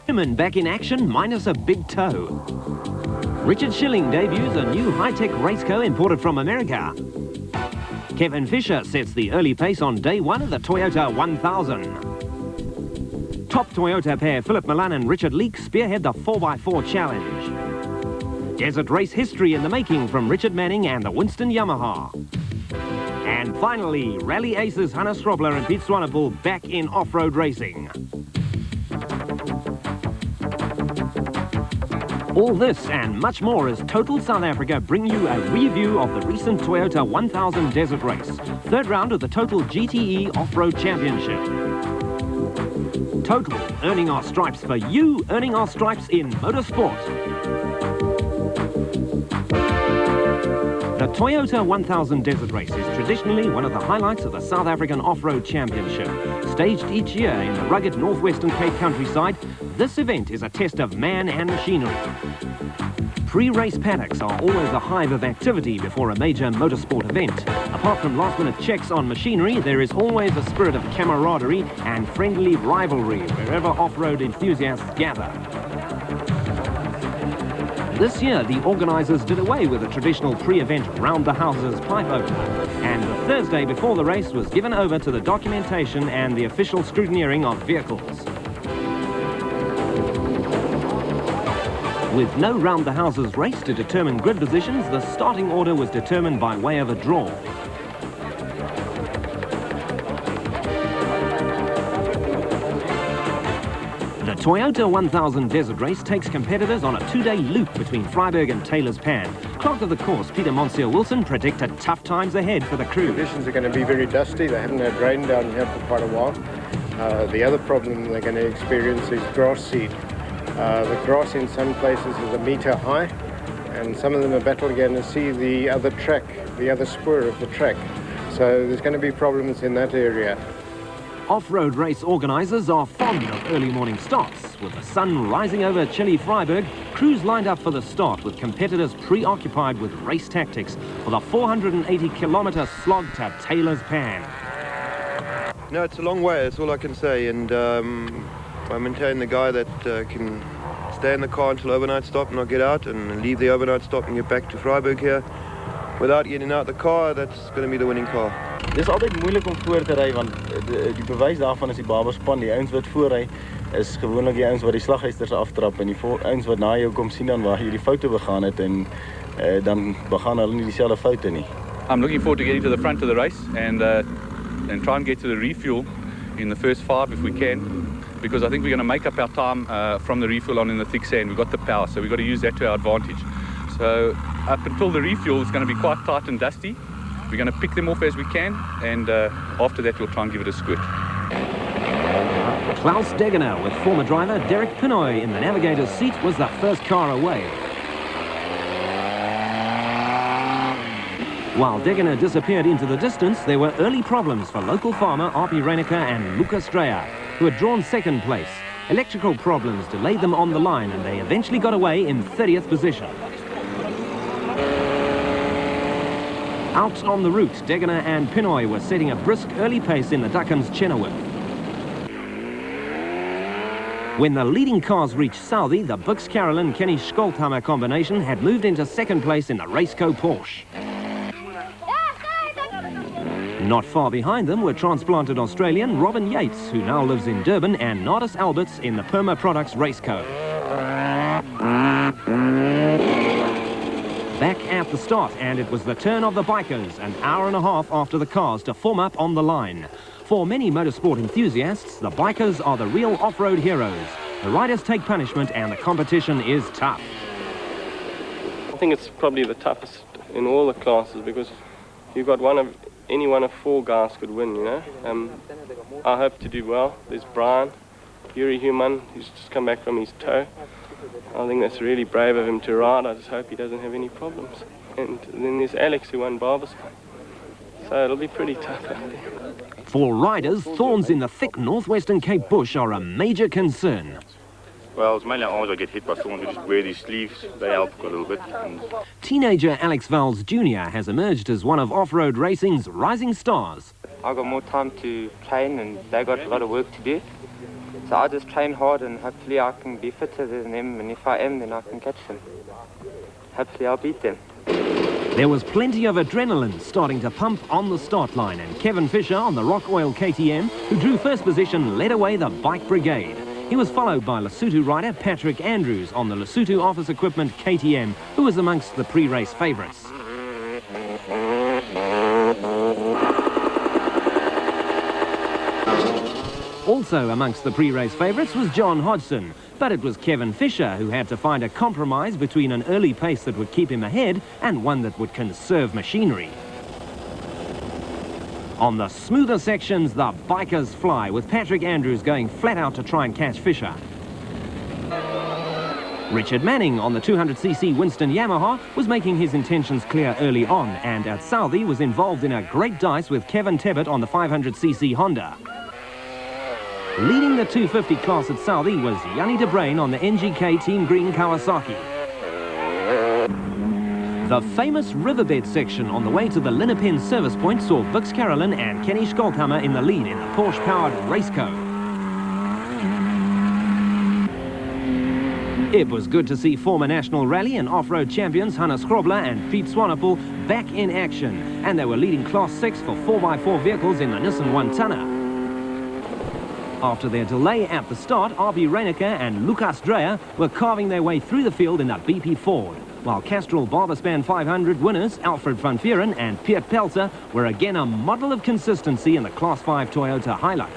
Human back in action minus a big toe. Richard Schilling debuts a new high-tech racecar imported from America. Kevin Fisher sets the early pace on day one of the Toyota 1000. Top Toyota pair Philip Milan and Richard Leek spearhead the 4x4 challenge. Desert race history in the making from Richard Manning and the Winston Yamaha. And finally, rally aces Hannes Strobler and Piet Swanepoel back in off-road racing. All this and much more as Total South Africa bring you a review of the recent Toyota 1000 Desert Race, third round of the Total GTE Off-Road Championship. Total, earning our stripes for you, earning our stripes in motorsport. The Toyota 1000 Desert Race is traditionally one of the highlights of the South African Off-Road Championship. Staged each year in the rugged northwestern Cape countryside, this event is a test of man and machinery. Pre-race paddocks are always a hive of activity before a major motorsport event. Apart from last-minute checks on machinery, there is always a spirit of camaraderie and friendly rivalry wherever off-road enthusiasts gather. This year, the organisers did away with the traditional pre-event round-the-houses pipe opener, and the Thursday before the race was given over to the documentation and the official scrutineering of vehicles. With no round-the-houses race to determine grid positions, the starting order was determined by way of a draw. The Toyota 1000 Desert Race takes competitors on a two-day loop between Vryburg and Taylor's Pan. Clerk of the course, Peter Monsieur Wilson, predicted tough times ahead for the crew. Conditions are going to be very dusty. They haven't had rain down here for quite a while. The other problem they're going to experience is grass seed. The grass in some places is 1 meter high, and some of them are battling to see the other track, the other spur of the track. So there's going to be problems in that area. Off-road race organisers are fond of early morning starts. With the sun rising over chilly Vryburg, crews lined up for the start with competitors preoccupied with race tactics for the 480-kilometre slog to Taylor's Pan. No, it's a long way, that's all I can say, and I maintain the guy that can stay in the car until overnight stop and not get out, and leave the overnight stop and get back to Vryburg here without getting out the car, that's going to be the winning car. Dit is altyd moeilik om voor te ry, want die bewys daarvan is die babaspan. Die ouens wat voorry is gewoonlik die ouens wat die slaghuisters aftrap, en die ouens wat na jou kom sien dan waar jy die foute begaan het, en dan begaan hulle nie dieselfde foute nie. I'm looking forward to getting to the front of the race and try and get to the refuel in the first 5 if we can, because I think we're going to make up our time from the refuel on in the thick sand. We've got the power, so we've got to use that to our advantage. So up until the refuel is going to be quite tight and dusty. We're going to pick them off as we can, and after that we'll try and give it a squirt. Klaus Degener with former driver Derek Pinoy in the navigator's seat was the first car away. While Degener disappeared into the distance, there were early problems for local farmer R.P. Reinicker and Lucas Dreyer, who had drawn second place. Electrical problems delayed them on the line, and they eventually got away in 30th position. Out on the route, Degener and Pinoy were setting a brisk early pace in the Duckham's Chenoweth. When the leading cars reached Southie, the Bux Carrollin Kenny Scholthammer combination had moved into second place in the Raceco Porsche. Not far behind them were transplanted Australian Robin Yates, who now lives in Durban, and Nardis Alberts in the Perma Products Raceco. Back at the start, and it was the turn of the bikers, an hour and a half after the cars, to form up on the line. For many motorsport enthusiasts, the bikers are the real off-road heroes. The riders take punishment and the competition is tough. I think it's probably the toughest in all the classes, because you've got any one of 4 guys could win, you know. I hope to do well. There's Brian, Yuri Human, who's just come back from his toe. I think that's really brave of him to ride. I just hope he doesn't have any problems. And then there's Alex, who won Barberspan. So it'll be pretty tough out there. For riders, thorns in the thick northwestern Cape bush are a major concern. Well, it's mainly arms I get hit by thorns. We just wear these sleeves. They help a little bit. Teenager Alex Vowles Jr. has emerged as one of off-road racing's rising stars. I got more time to train, and they got a lot of work to do. So I just train hard and hopefully I can be fitter than them, and if I am, then I can catch them. Hopefully I'll beat them. There was plenty of adrenaline starting to pump on the start line, and Kevin Fisher on the Rock Oil KTM, who drew first position, led away the bike brigade. He was followed by Lesotho rider Patrick Andrews on the Lesotho Office Equipment KTM, who was amongst the pre-race favourites. Also amongst the pre-race favourites was John Hodgson, but it was Kevin Fisher who had to find a compromise between an early pace that would keep him ahead and one that would conserve machinery. On the smoother sections, the bikers fly, with Patrick Andrews going flat out to try and catch Fisher. Richard Manning on the 200cc Winston Yamaha was making his intentions clear early on, and at Southey was involved in a great dice with Kevin Tebbett on the 500cc Honda. Leading the 250 class at Southey was Yanni de Bruyn on the NGK Team Green Kawasaki. The famous riverbed section on the way to the Linnepen service point saw Bux Carolyn and Kenny Scholthammer in the lead in the Porsche-powered Raceco. It was good to see former National Rally and off-road champions Hannes Grobler and Piet Swanepoel back in action, and they were leading Class 6 for 4x4 vehicles in the Nissan 1-tonner. After their delay at the start, R.B. Reinecker and Lucas Dreyer were carving their way through the field in the BP Ford, while Castrol Barberspan 500 winners Alfred van Vieren and Piet Pelzer were again a model of consistency in the Class 5 Toyota Hilux.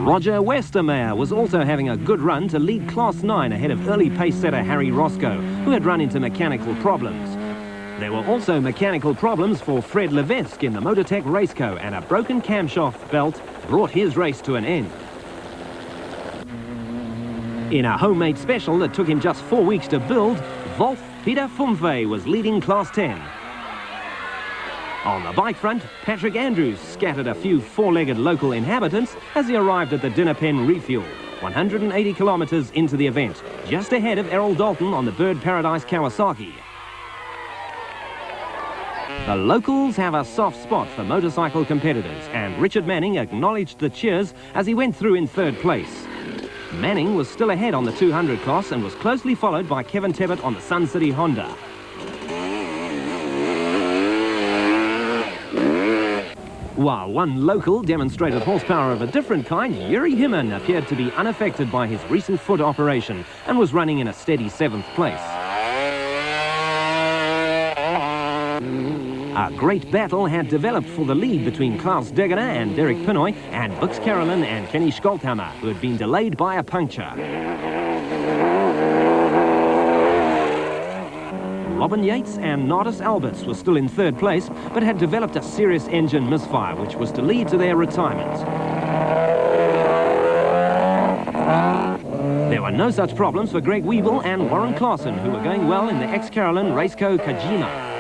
Roger Westermeyer was also having a good run to lead Class 9 ahead of early pace setter Harry Roscoe, who had run into mechanical problems. There were also mechanical problems for Fred Levesque in the Motortech Raceco, and a broken camshaft belt brought his race to an end. In a homemade special that took him just 4 weeks to build, Wolf Peter Fumfe was leading Class 10. On the bike front, Patrick Andrews scattered a few four-legged local inhabitants as he arrived at the Dinnerpen refuel, 180 kilometres into the event, just ahead of Errol Dalton on the Bird Paradise Kawasaki. The locals have a soft spot for motorcycle competitors, and Richard Manning acknowledged the cheers as he went through in third place. Manning was still ahead on the 200 class and was closely followed by Kevin Tebbett on the Sun City Honda. While one local demonstrated horsepower of a different kind, Yuri Himmen appeared to be unaffected by his recent foot operation and was running in a steady 7th place. A great battle had developed for the lead between Klaus Degener and Derek Pinoy and Bux Carolyn and Kenny Scholthammer, who had been delayed by a puncture. Robin Yates and Nardis Alberts were still in third place, but had developed a serious engine misfire, which was to lead to their retirement. There were no such problems for Greg Wiebel and Warren Claassen, who were going well in the ex-Carolyn Raceco Kajima.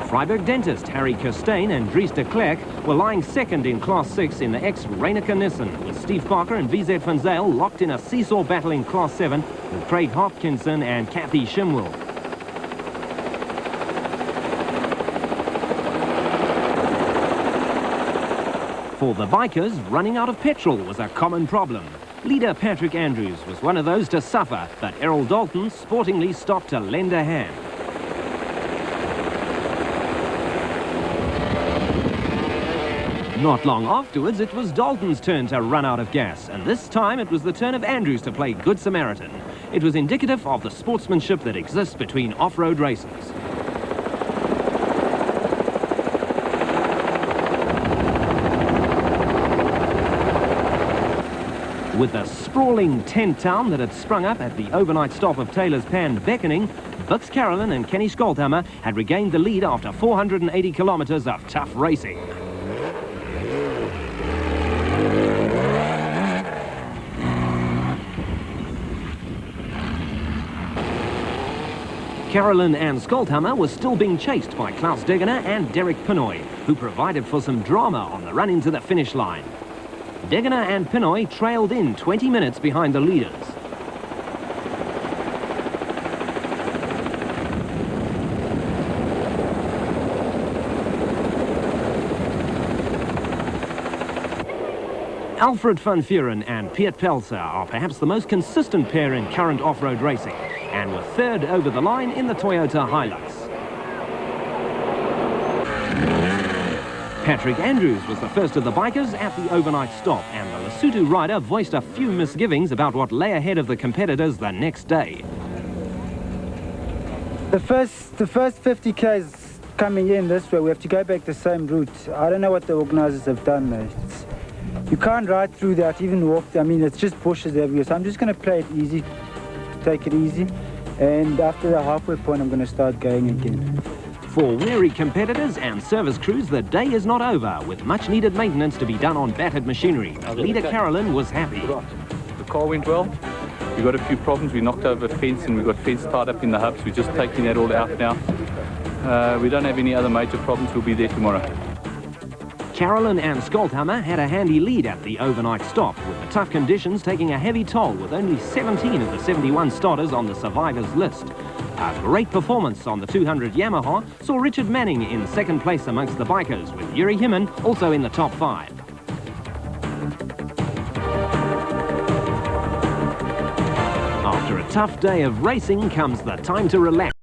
Freiburg dentist Harry Kirstein and Dries de Klerk were lying second in Class 6 in the ex-Reinecker Nissan, with Steve Parker and VZ van Zyl locked in a seesaw battle in Class 7 with Craig Hopkinson and Kathy Shimwell. For the bikers, running out of petrol was a common problem. Leader Patrick Andrews was one of those to suffer, but Errol Dalton sportingly stopped to lend a hand. Not long afterwards, it was Dalton's turn to run out of gas, and this time it was the turn of Andrews to play Good Samaritan. It was indicative of the sportsmanship that exists between off-road races. With the sprawling tent town that had sprung up at the overnight stop of Taylor's Pan beckoning, Bux Carolyn and Kenny Scholthammer had regained the lead after 480 kilometres of tough racing. Carolyn and Scholthammer were still being chased by Klaus Degener and Derek Pinoy, who provided for some drama on the run into the finish line. Degener and Pinoy trailed in 20 minutes behind the leaders. Alfred van Vuren and Piet Pelser are perhaps the most consistent pair in current off-road racing, and were third over the line in the Toyota Hilux. Patrick Andrews was the first of the bikers at the overnight stop, and the Lesotho rider voiced a few misgivings about what lay ahead of the competitors the next day. The first 50 k's coming in this way, we have to go back the same route. I don't know what the organisers have done there. You can't ride through that, even walk. I mean, it's just bushes everywhere. So I'm just going to play it easy, take it easy, and after the halfway point, I'm going to start going again. For weary competitors and service crews, the day is not over, with much needed maintenance to be done on battered machinery. Leader Carolyn was happy. The car went well. We got a few problems. We knocked over a fence and we got fence tied up in the hubs. We're just taking that all out now. We don't have any other major problems. We'll be there tomorrow. Carolyn and Skolthammer had a handy lead at the overnight stop, with the tough conditions taking a heavy toll, with only 17 of the 71 starters on the survivors list. A great performance on the 200 Yamaha saw Richard Manning in second place amongst the bikers, with Yuri Himmen also in the top 5. After a tough day of racing comes the time to relax.